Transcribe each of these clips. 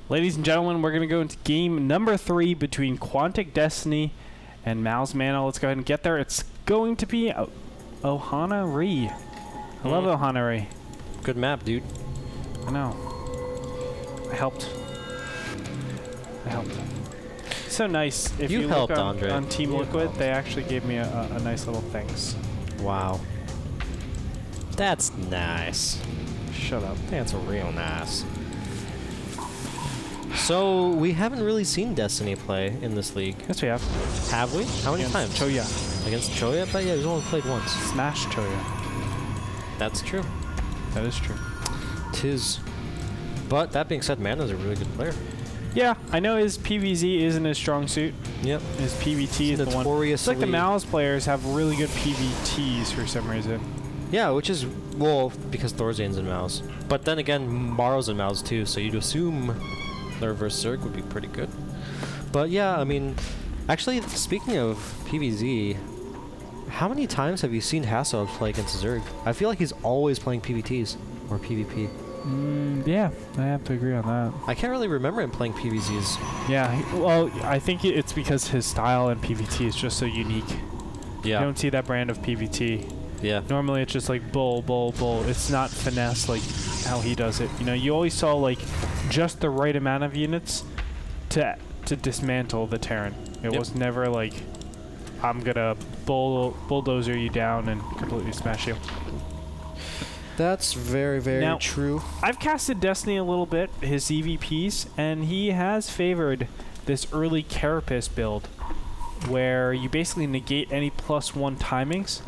Ladies and gentlemen, we're going to go into game number 3 between Quantic Destiny and MouseMana. Let's go ahead and get there. It's going to be Ohana Ri. I love Ohana Ri. Good map, dude. I know. I helped. So nice. If you helped, look Andre. on Team Liquid, they actually gave me a nice little thanks. Wow. That's nice. Shut up. That's real nice. So, we haven't really seen Destiny play in this league. Yes, we have. Have we? How many times? Choya. Against Choya? But yeah, he's only played once. Smash Choya. That's true. That is true. Tis. But that being said, Mana's a really good player. Yeah, I know his PvZ isn't his strong suit. Yep. His PvT is the one. It's like the Mouse players have really good PvTs for some reason. Yeah, which is, well, because Thorzane's in Mouse. But then again, Maro's in Mouse too, so you'd assume their versus Zerg would be pretty good. But yeah, I mean, actually, speaking of PvZ, how many times have you seen Hassel play against Zerg? I feel like he's always playing PvTs or PvP. Yeah, I have to agree on that. I can't really remember him playing PvZs. Yeah, well, I think it's because his style in PvT is just so unique. Yeah. You don't see that brand of PvT. Yeah. Normally it's just like bull. It's not finesse like how he does it. You know, you always saw like just the right amount of units to dismantle the Terran. It was never like, I'm gonna bulldozer you down and completely smash you. That's very, very true. I've casted Destiny a little bit, his EVPs, and he has favored this early Carapace build where you basically negate any +1 timings.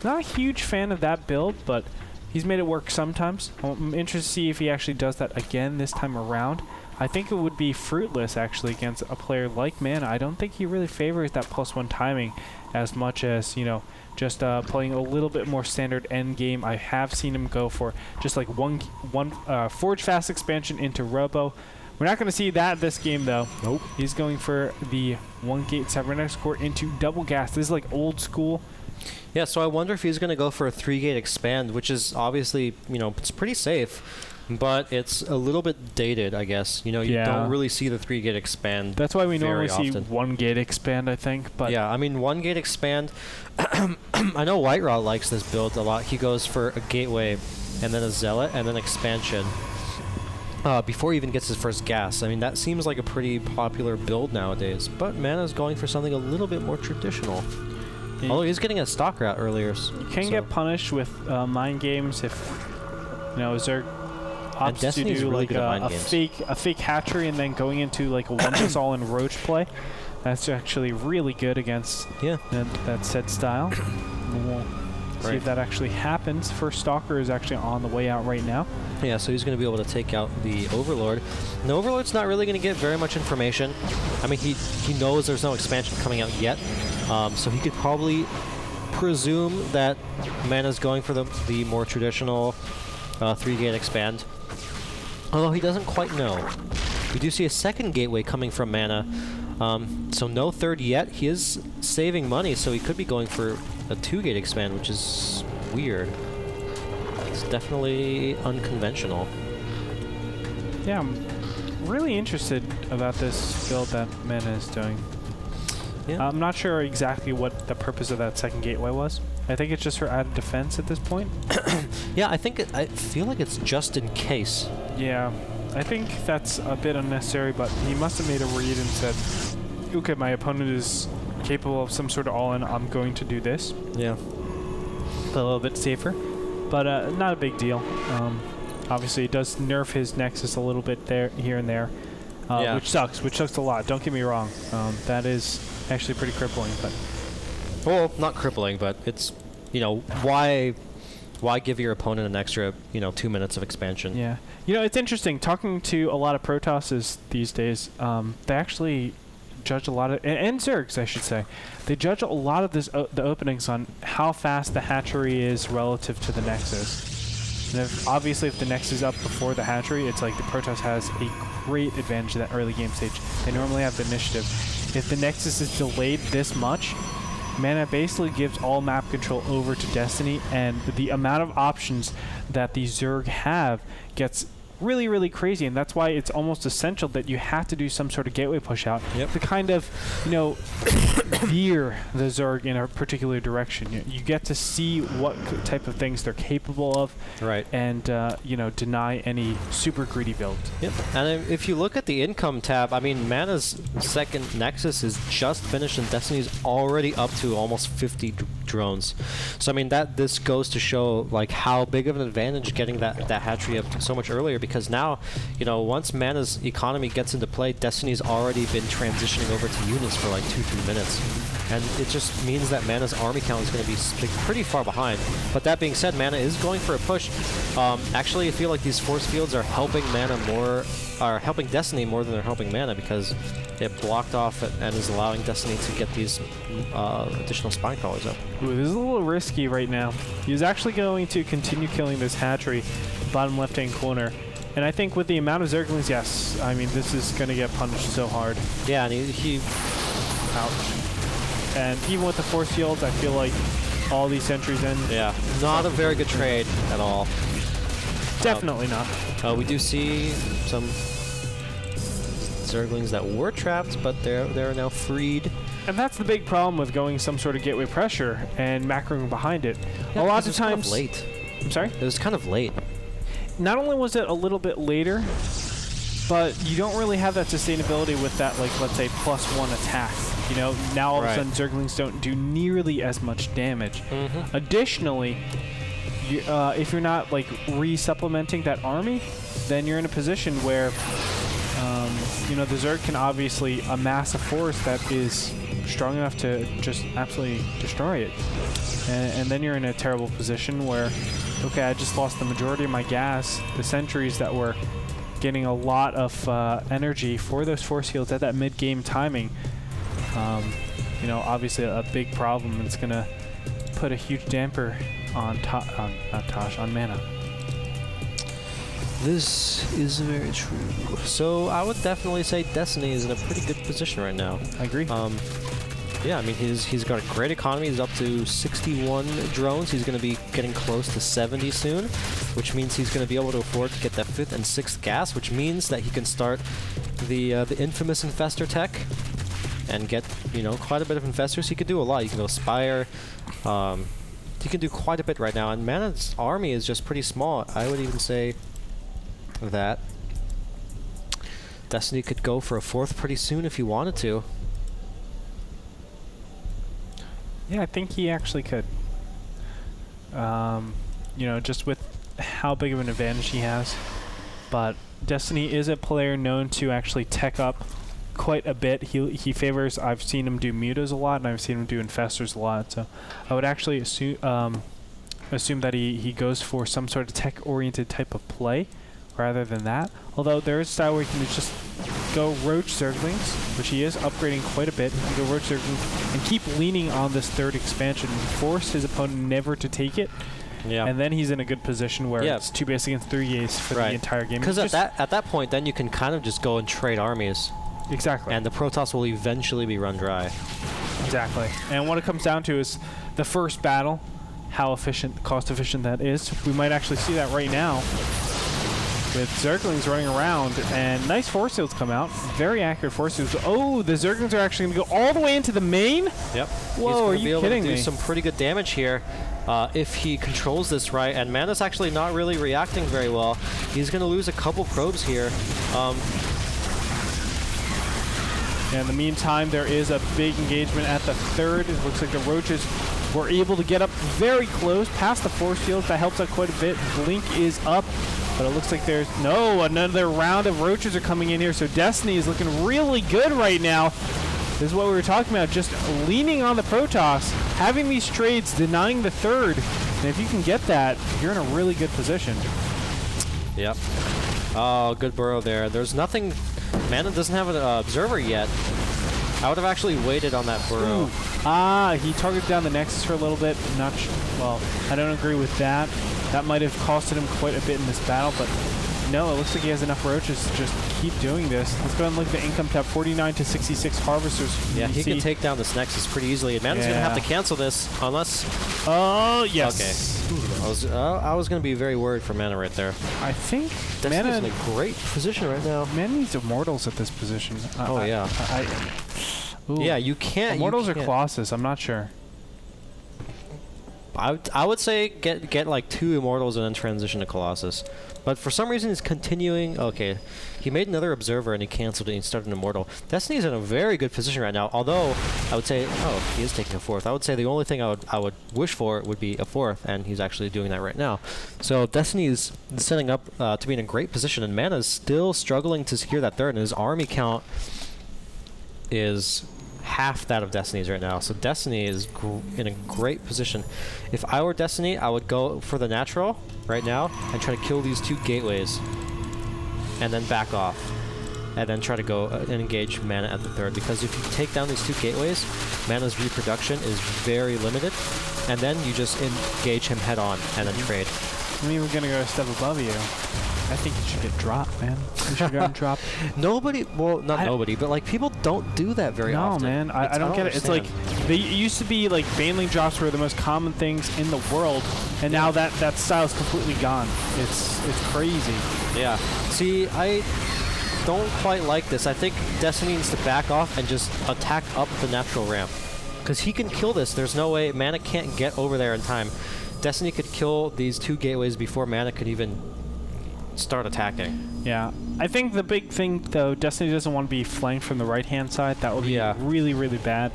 Not a huge fan of that build, but he's made it work sometimes. I'm interested to see if he actually does that again this time around. I think it would be fruitless, actually, against a player like Mana. I don't think he really favors that +1 timing as much as, you know, just playing a little bit more standard end game. I have seen him go for just like one Forge Fast expansion into Robo. We're not going to see that this game, though. Nope. He's going for the 1-gate Cybernetics Core into Double Gas. This is like old school. Yeah, so I wonder if he's going to go for a 3-gate expand, which is obviously, you know, it's pretty safe. But it's a little bit dated, I guess. You know, you don't really see the 3-gate expand. That's why we normally often see 1-gate expand, I think. But yeah, I mean, 1-gate expand. I know White Raw likes this build a lot. He goes for a gateway, and then a zealot, and then expansion. Before he even gets his first gas. I mean, that seems like a pretty popular build nowadays. But Mana's going for something a little bit more traditional. Although he's getting a stock route earlier. You can get punished with mind games if, you know, Zerg opts to do like a fake hatchery and then going into like a one-piece-all and roach play. That's actually really good against that said style. We'll see if that actually happens. First Stalker is actually on the way out right now. Yeah, so he's going to be able to take out the Overlord. And the Overlord's not really going to get very much information. I mean, he knows there's no expansion coming out yet, so he could probably presume that Mana's going for the more traditional 3-gate expand. Although he doesn't quite know. We do see a second gateway coming from Mana. So no third yet. He is saving money, so he could be going for a 2-gate expand, which is weird. It's definitely unconventional. Yeah, I'm really interested about this build that Mana is doing. Yeah. I'm not sure exactly what the purpose of that second gateway was. I think it's just for added defense at this point. Yeah, I feel like it's just in case. Yeah, I think that's a bit unnecessary, but he must have made a read and said, okay, my opponent is capable of some sort of all-in, I'm going to do this. Yeah. A little bit safer, but not a big deal. Obviously, it does nerf his Nexus a little bit here and there, which sucks a lot. Don't get me wrong. That is actually pretty crippling, but... Well, not crippling, but it's, you know, why give your opponent an extra, you know, 2 minutes of expansion? Yeah. You know, it's interesting. Talking to a lot of Protosses these days, they actually judge a lot of... And Zergs, I should say. They judge a lot of the openings on how fast the hatchery is relative to the Nexus. And obviously, if the Nexus is up before the hatchery, it's like the Protoss has a great advantage in that early game stage. They normally have the initiative. If the Nexus is delayed this much... Mana basically gives all map control over to Destiny, and the amount of options that the Zerg have gets really, really crazy, and that's why it's almost essential that you have to do some sort of gateway push out to kind of, you know, veer the Zerg in a particular direction. You get to see what type of things they're capable of, and you know, deny any super greedy builds. Yep. And if you look at the income tab, I mean, Mana's second Nexus is just finished, and Destiny's already up to almost 50 drones. So I mean, this goes to show like how big of an advantage getting that hatchery up so much earlier, because now, you know, once Mana's economy gets into play, Destiny's already been transitioning over to units for like 2-3 minutes. And it just means that Mana's army count is going to be pretty far behind. But that being said, Mana is going for a push. Actually, I feel like these force fields are helping helping Destiny more than they're helping Mana, because it blocked off and is allowing Destiny to get these additional spine crawlers up. Ooh, this is a little risky right now. He's actually going to continue killing this hatchery, bottom left-hand corner. And I think with the amount of Zerglings, yes, I mean, this is going to get punished so hard. Yeah, and he ouch. And even with the force fields, I feel like all these sentries in. Yeah, not a very good trade at all. Definitely not. We do see some Zerglings that were trapped, but they're now freed. And that's the big problem with going some sort of gateway pressure and macroing behind it. Yeah, a lot of times. Kind of late. I'm sorry? It was kind of late. Not only was it a little bit later, but you don't really have that sustainability with that, like, let's say, +1 attack. You know, now all of a sudden Zerglings don't do nearly as much damage. Additionally, you, if you're not, like, re-supplementing that army, then you're in a position where, you know, the Zerg can obviously amass a force that is strong enough to just absolutely destroy it. And then you're in a terrible position where, okay, I just lost the majority of my gas. The sentries that were getting a lot of energy for those force fields at that mid-game timing, you know, obviously a big problem, and it's going to put a huge damper on on Mana. This is very true. So I would definitely say Destiny is in a pretty good position right now. I agree. Yeah, I mean, he's got a great economy. He's up to 61 drones. He's going to be getting close to 70 soon, which means he's going to be able to afford to get that 5th and 6th gas, which means that he can start the infamous Infestor tech and get, you know, quite a bit of Infestors. He could do a lot. He can go Spire. He can do quite a bit right now, and Mana's army is just pretty small. I would even say that Destiny could go for a 4th pretty soon if he wanted to. Yeah, I think he actually could. You know, just with how big of an advantage he has. But Destiny is a player known to actually tech up quite a bit. He favors, I've seen him do mutas a lot, and I've seen him do infestors a lot. So I would actually assume that he goes for some sort of tech-oriented type of play rather than that. Although there is a style where you can just go Roach Zerglings, which he is upgrading quite a bit. He can go Roach Zerglings and keep leaning on this 3rd expansion, force his opponent never to take it. Yeah. And then he's in a good position where it's 2 base against 3 ace for the entire game. Because at that point, then you can kind of just go and trade armies. Exactly. And the Protoss will eventually be run dry. Exactly. And what it comes down to is the first battle, how efficient, cost efficient that is. We might actually see that right now with Zerglings running around, and nice force fields come out. Very accurate force fields. Oh, the Zerglings are actually going to go all the way into the main? Yep. Whoa, are you kidding me? He's going to be able to do some pretty good damage here if he controls this right, and Mana's actually not really reacting very well. He's going to lose a couple probes here. In the meantime, there is a big engagement at the 3rd. It looks like the Roaches were able to get up very close past the force fields. That helps out quite a bit. Blink is up, but it looks like there's another round of Roaches are coming in here. So Destiny is looking really good right now. This is what we were talking about, just leaning on the Protoss, having these trades, denying the 3rd. And if you can get that, you're in a really good position. Yep. Oh, good burrow there. There's nothing... Mana doesn't have an observer yet. I would have actually waited on that burrow. He targeted down the Nexus for a little bit. Well, I don't agree with that. That might have costed him quite a bit in this battle, but no, it looks like he has enough roaches to just keep doing this. Let's go ahead and look at the income tab. 49 to 66 harvesters. Yeah, he can take down this Nexus pretty easily. And Mana's going to have to cancel this unless... Oh, yes. Okay. I was going to be very worried for Mana right there. I think Mana is in a great position right now. Mana needs Immortals at this position. Yeah, you can't... Immortals or Colossus, I'm not sure. I would say get like 2 Immortals and then transition to Colossus. But for some reason he's continuing... Okay, he made another Observer and he canceled it and he started an Immortal. Destiny's in a very good position right now, although I would say... Oh, he is taking a 4th. I would say the only thing I would wish for would be a 4th, and he's actually doing that right now. So Destiny is setting up to be in a great position, and Mana is still struggling to secure that 3rd, and his army count is... half that of Destiny's right now. So Destiny is in a great position. If I were Destiny, I would go for the natural right now and try to kill these 2 gateways and then back off and then try to go and engage Mana at the 3rd, because if you take down these 2 gateways, Mana's reproduction is very limited, and then you just engage him head on and then trade. I mean, we're gonna go a step above you. I think you should get dropped, man. You should go and drop. Nobody, well, not nobody, but like people don't do that very often. No, man, I don't get it. It's like they used to be like baneling drops were the most common things in the world, and now that style is completely gone. It's crazy. Yeah. See, I don't quite like this. I think Destiny needs to back off and just attack up the natural ramp, because he can kill this. There's no way Mana can't get over there in time. Destiny could kill these 2 gateways before Mana could even start attacking. Yeah. I think the big thing, though, Destiny doesn't want to be flanked from the right-hand side. That would be really, really bad.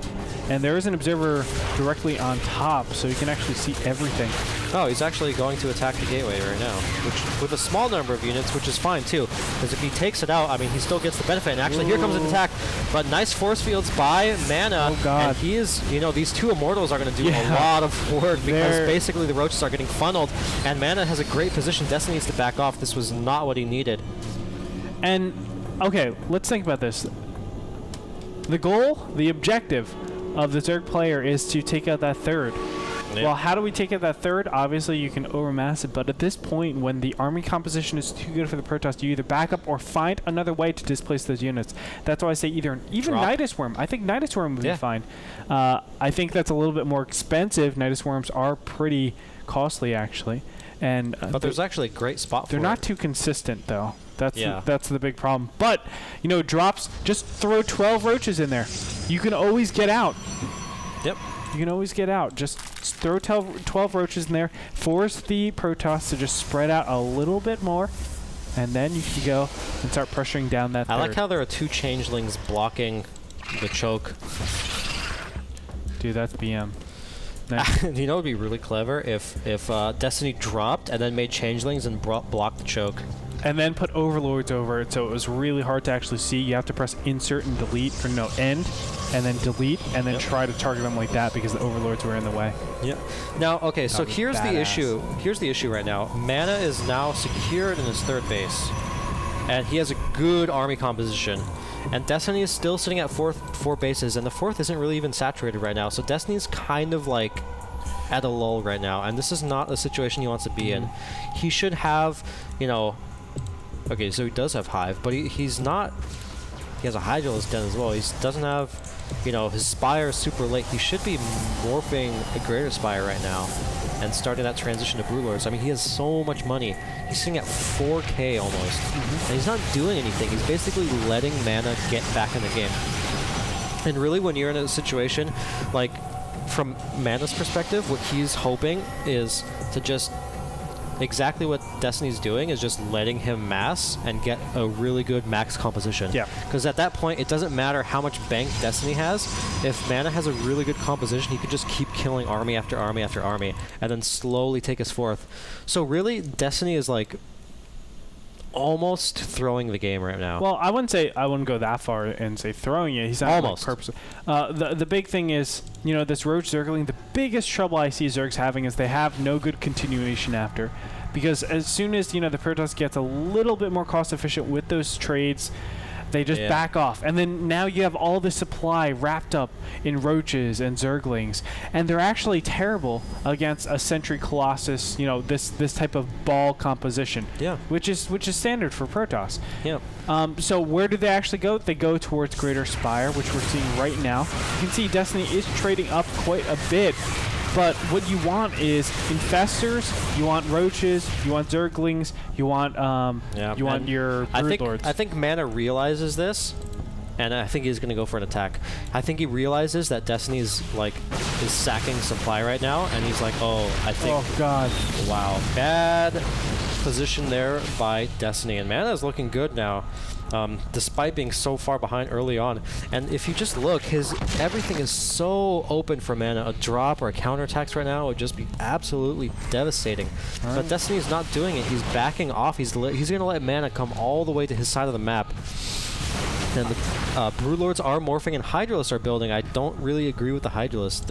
And there is an observer directly on top, so you can actually see everything. Oh, he's actually going to attack the gateway right now, which with a small number of units, which is fine, too. Because if he takes it out, I mean, he still gets the benefit. And actually, here comes an attack. But nice force fields by Mana. Oh, God. And he is, you know, these 2 Immortals are going to do a lot of work, because basically the roaches are getting funneled. And Mana has a great position. Destiny needs to back off. This was not what he needed. And, okay, let's think about this. The goal, the objective of the Zerg player is to take out that 3rd. Yeah. Well, how do we take out that 3rd? Obviously, you can overmass it, but at this point, when the army composition is too good for the Protoss, you either back up or find another way to displace those units. That's why I say even Nidus Worm. I think Nidus Worm would be fine. I think that's a little bit more expensive. Nidus Worms are pretty costly, actually. And but there's actually a great spot for They're not too consistent, though. That's the big problem. But, you know, drops, just throw 12 roaches in there. You can always get out. Yep. You can always get out. Just throw 12 roaches in there. Force the Protoss to just spread out a little bit more. And then you can go and start pressuring down that 3rd. I like how there are 2 changelings blocking the choke. Dude, that's BM. You know what would be really clever? If Destiny dropped and then made changelings and blocked the choke. And then put overlords over it, so it was really hard to actually see. You have to press insert and delete, or no, end, and then delete, and then try to target them like that because the overlords were in the way. Yeah. Now, okay, so here's the issue. Here's the issue right now. Mana is now secured in his 3rd base, and he has a good army composition. And Destiny is still sitting at 4 bases, and the 4th isn't really even saturated right now. So Destiny's kind of like at a lull right now, and this is not a situation he wants to be in. He should have, you know. Okay, so he does have Hive, but he's not... He has a Hydralisk Den as well. He doesn't have... You know, his Spire is super late. He should be morphing a Greater Spire right now and starting that transition to Broodlords. I mean, he has so much money. He's sitting at 4K almost. And he's not doing anything. He's basically letting Mana get back in the game. And really, when you're in a situation, like, from Mana's perspective, what he's hoping is to just... Exactly what Destiny's doing is just letting him mass and get a really good max composition. Yeah. Because at that point, it doesn't matter how much bank Destiny has. If Mana has a really good composition, he could just keep killing army after army after army and then slowly take his 4th. So really, Destiny is like almost throwing the game right now. Well, I wouldn't go that far and say throwing it. He's not almost purposely. The big thing is, you know, this roach zergling. The biggest trouble I see Zergs having is they have no good continuation after, because as soon as, you know, the Protoss gets a little bit more cost efficient with those trades, They just back off. And then now you have all the supply wrapped up in roaches and zerglings. And they're actually terrible against a Sentry Colossus, you know, this type of ball composition. Yeah. Which is standard for Protoss. Yeah. So where do they actually go? They go towards Greater Spire, which we're seeing right now. You can see Destiny is trading up quite a bit. But what you want is infestors, you want roaches, you want zerglings, you want you want your broodlords. I think Mana realizes this, and I think he's going to go for an attack. I think he realizes that Destiny's is sacking supply right now, and he's like, oh, I think. Oh God! Wow, bad position there by Destiny, and Mana is looking good now. Despite being so far behind early on. And if you just look, everything is so open for Mana. A drop or a counterattacks right now would just be absolutely devastating. Right. But Destiny's not doing it. He's backing off. He's going to let Mana come all the way to his side of the map. And the Broodlords are morphing and Hydralisks are building. I don't really agree with the Hydralisks.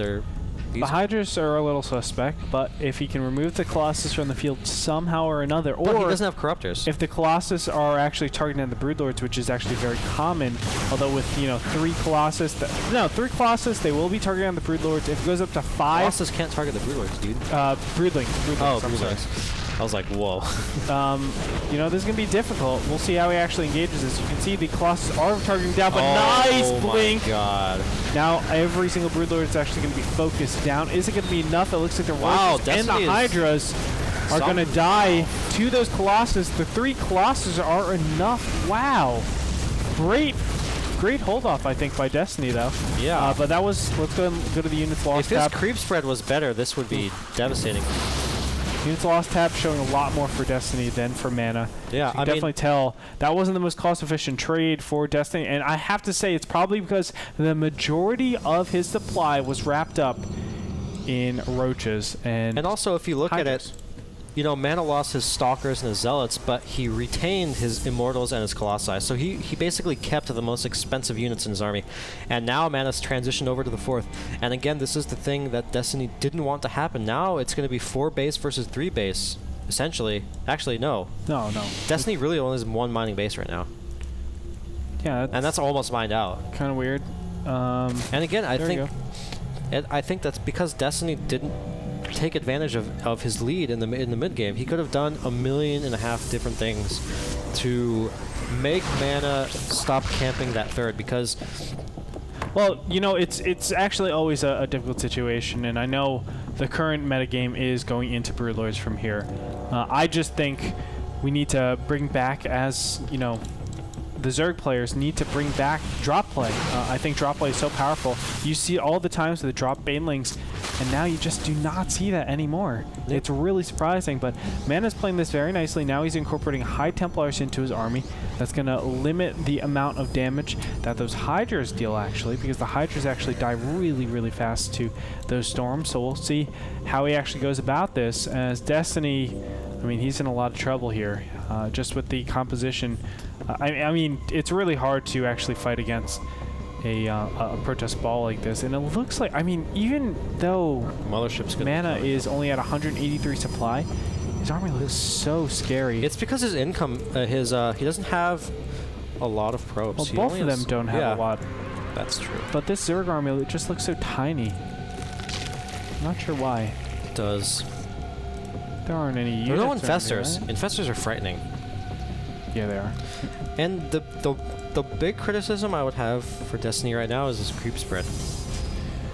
The Hydras are a little suspect, but if he can remove the Colossus from the field somehow or another, or he doesn't have Corruptors. If the Colossus are actually targeting the Broodlords, which is actually very common, although with 3 Colossus, 3 Colossus, they will be targeting on the Broodlords. If it goes up to 5, Colossus can't target the Broodlords, dude. Broodlings. Oh, Broodlings. I was like, whoa. This is going to be difficult. We'll see how he actually engages this. You can see the Colossus are targeting down, but nice blink. Oh my God. Now every single Broodlord is actually going to be focused down. Is it going to be enough? It looks like the Roaches and the Hydras are going to die to those Colossus. The 3 Colossus are enough. Wow. Great hold off, I think, by Destiny, though. Yeah. But that was, let's go to the units lost tab. If his creep spread was better, this would be devastating. Units lost tab showing a lot more for Destiny than for Mana. Yeah, so you can definitely tell that wasn't the most cost-efficient trade for Destiny, and I have to say it's probably because the majority of his supply was wrapped up in roaches and also if you look Hydras. at it, Mana lost his Stalkers and his Zealots, but he retained his Immortals and his Colossi. So he basically kept the most expensive units in his army. And now Mana's transitioned over to the 4th. And again, this is the thing that Destiny didn't want to happen. Now it's going to be 4 base versus 3 base, essentially. Actually, no. No. Destiny really only has 1 mining base right now. Yeah. And that's almost mined out. Kind of weird. And again, I think that's because Destiny didn't take advantage of his lead in the mid game. He could have done 1.5 million different things to make Mana stop camping that 3rd, because well, it's actually always a difficult situation, and I know the current metagame is going into Broodlords from here. I just think we need to bring back, as the Zerg players need to bring back drop play. I think drop play is so powerful. You see all the times with the drop banelings, and now you just do not see that anymore. Yep. It's really surprising, but Mana's playing this very nicely. Now he's incorporating High Templars into his army. That's going to limit the amount of damage that those Hydras deal, actually, because the Hydras actually die really, really fast to those storms. So we'll see how he actually goes about this. As Destiny, he's in a lot of trouble here, just with the composition. I mean, it's really hard to actually fight against a Protoss ball like this, and it looks like, even though Mothership's Mana is only at 183 supply, his army looks so scary. It's because his income, he doesn't have a lot of probes. Well, both of them don't have a lot. That's true. But this Zerg army just looks so tiny. Not sure why. It does. There aren't any units. There are no infestors. Infestors are frightening. Yeah, they are. And the big criticism I would have for Destiny right now is his creep spread.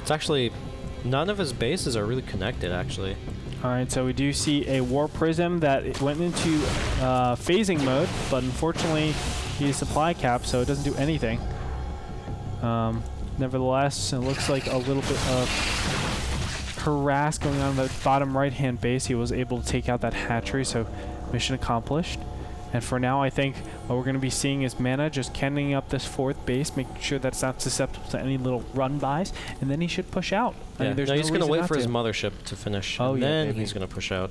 It's actually, none of his bases are really connected, actually. Alright, so we do see a War Prism that went into phasing mode, but unfortunately he is supply capped, so it doesn't do anything. Nevertheless, it looks like a little bit of harass going on in the bottom right-hand base. He was able to take out that hatchery, so mission accomplished. And for now, I think what we're going to be seeing is Mana just cannoning up this 4th base, making sure that's not susceptible to any little run-bys, and then he should push out. Yeah. He's going to wait for his mothership to finish, and then he's going to push out.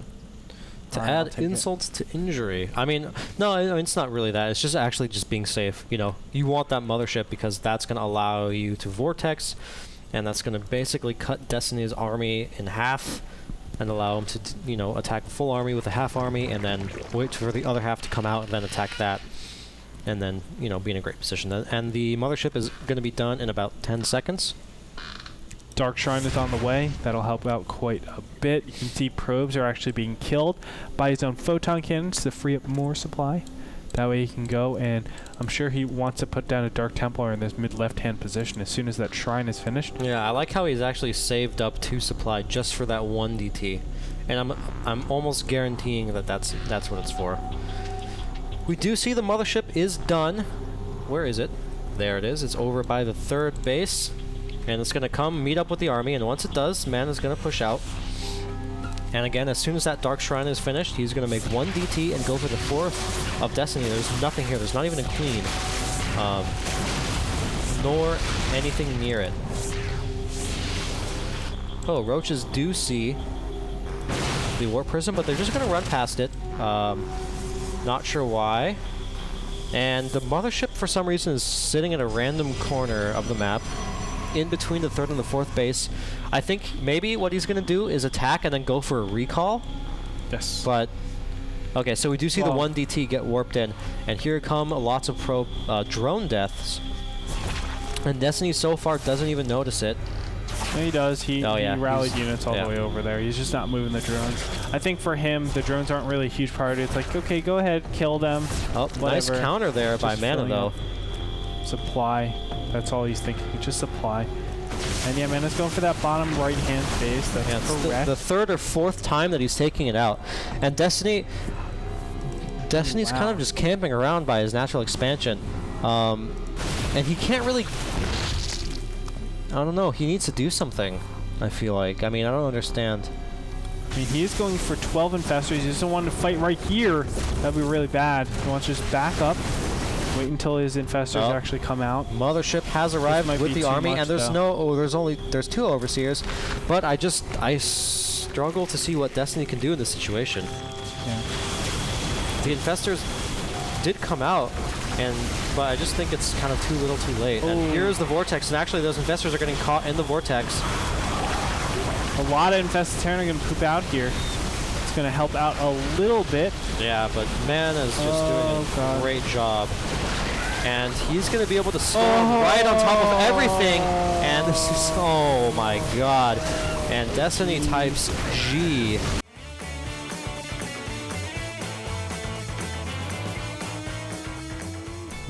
To add insult to injury. No, it's not really that. It's just actually just being safe. You want that mothership because that's going to allow you to vortex, and that's going to basically cut Destiny's army in half, and allow him to, attack full army with a half army, and then wait for the other half to come out and then attack that. and then, you know, be in a great position. And the Mothership is going to be done in about 10 seconds. Dark Shrine is on the way. That'll help out quite a bit. You can see probes are actually being killed by his own photon cannons to free up more supply. That way he can go, and I'm sure he wants to put down a Dark Templar in this mid left-hand position as soon as that shrine is finished. Yeah, I like how he's actually saved up 2 supply just for that 1 DT. And I'm almost guaranteeing that that's what it's for. We do see the Mothership is done. Where is it? There it is. It's over by the 3rd base. And it's going to come meet up with the army, and once it does, Mana's going to push out. And again, as soon as that Dark Shrine is finished, he's going to make 1 DT and go for the 4th of Destiny. There's nothing here. There's not even a Queen. Nor anything near it. Oh, Roaches do see the Warp Prism, but they're just going to run past it. Not sure why. And the Mothership, for some reason, is sitting in a random corner of the map, in between the 3rd and the 4th base. I think maybe what he's going to do is attack and then go for a recall. Yes. But, okay, so we do see the 1 DT get warped in. And here come lots of drone deaths. And Destiny so far doesn't even notice it. No, he does. He rallied units all the way over there. He's just not moving the drones. I think for him, the drones aren't really a huge priority. It's like, okay, go ahead, kill them. Oh, nice counter there by Mana, though. Supply. That's all he's thinking. Just supply. And yeah, Mana's going for that bottom right-hand base. That's correct. The 3rd or 4th time that he's taking it out. And Destiny's kind of just camping around by his natural expansion. And he can't really... I don't know. He needs to do something, I feel like. I mean, I don't understand. I mean, he is going for 12 infestors. He doesn't want to fight right here. That would be really bad. He wants to just back up. Wait until his infestors actually come out. Mothership has arrived with the army, and there's there's 2 overseers, but I struggle to see what Destiny can do in this situation. Yeah. The infestors did come out, but I just think it's kind of too little too late. Ooh. And here's the vortex, and actually those infestors are getting caught in the vortex. A lot of infested Terran are going to poop out here. It's going to help out a little bit. Yeah, but Mana's just doing a great job. And he's going to be able to storm right on top of everything. And this is, oh my god. And Destiny types G.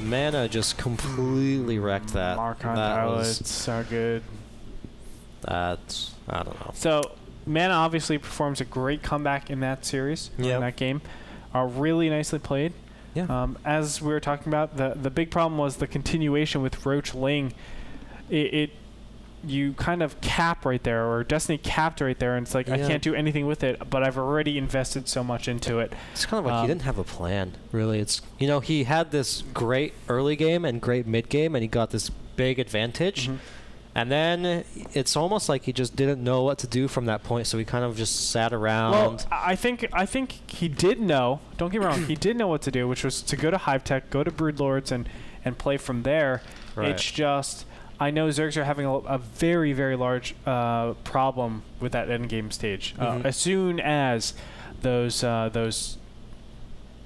Mana just completely wrecked that. Mark-on pilots are good. That's, I don't know. So, Mana obviously performs a great comeback in that series, in that game. Really nicely played. Yeah. As we were talking about, the big problem was the continuation with Roach Ling. You kind of cap right there, or Destiny capped right there, and it's like, I can't do anything with it, but I've already invested so much into it. It's kind of like he didn't have a plan, really. It's, you know, he had this great early game and great mid game, and he got this big advantage. And then it's almost like he just didn't know what to do from that point, so he kind of just sat around. Well, I think he did know. Don't get me wrong. He did know what to do, which was to go to Hive Tech, go to Broodlords, and play from there. Right. It's just, I know Zergs are having a very, very large problem with that endgame stage. As soon as those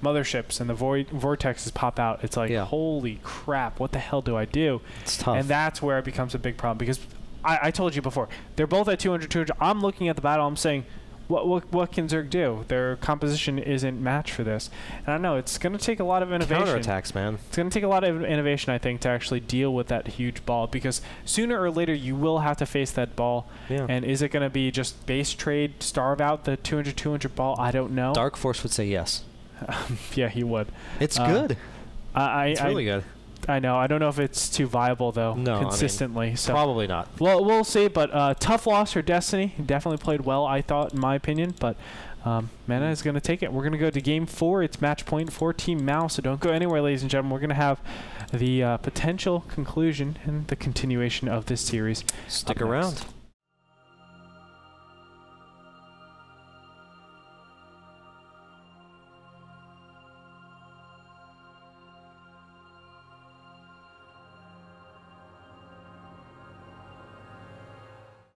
motherships and the vortexes pop out, it's like, holy crap, what the hell do I do? It's tough. And that's where it becomes a big problem, because I told you before, they're both at 200. I'm looking at the battle, I'm saying, what can Zerg do? Their composition isn't matched for this. And I know it's going to take a lot of innovation. Counterattacks, man. It's going to take a lot of innovation, I think, to actually deal with that huge ball, because sooner or later you will have to face that ball. Yeah. And is it going to be just base trade, starve out the 200 ball? I don't know. Dark Force would say yes. Yeah, he would. It's good. It's really good. I know. I don't know if it's too viable, though, consistently. I mean, so probably not. Well, we'll see, but tough loss for Destiny. He definitely played well, I thought, in my opinion, but Mana is going to take it. We're going to go to Game 4. It's match point for Team Mouse, so don't go anywhere, ladies and gentlemen. We're going to have the potential conclusion and the continuation of this series. Stick around.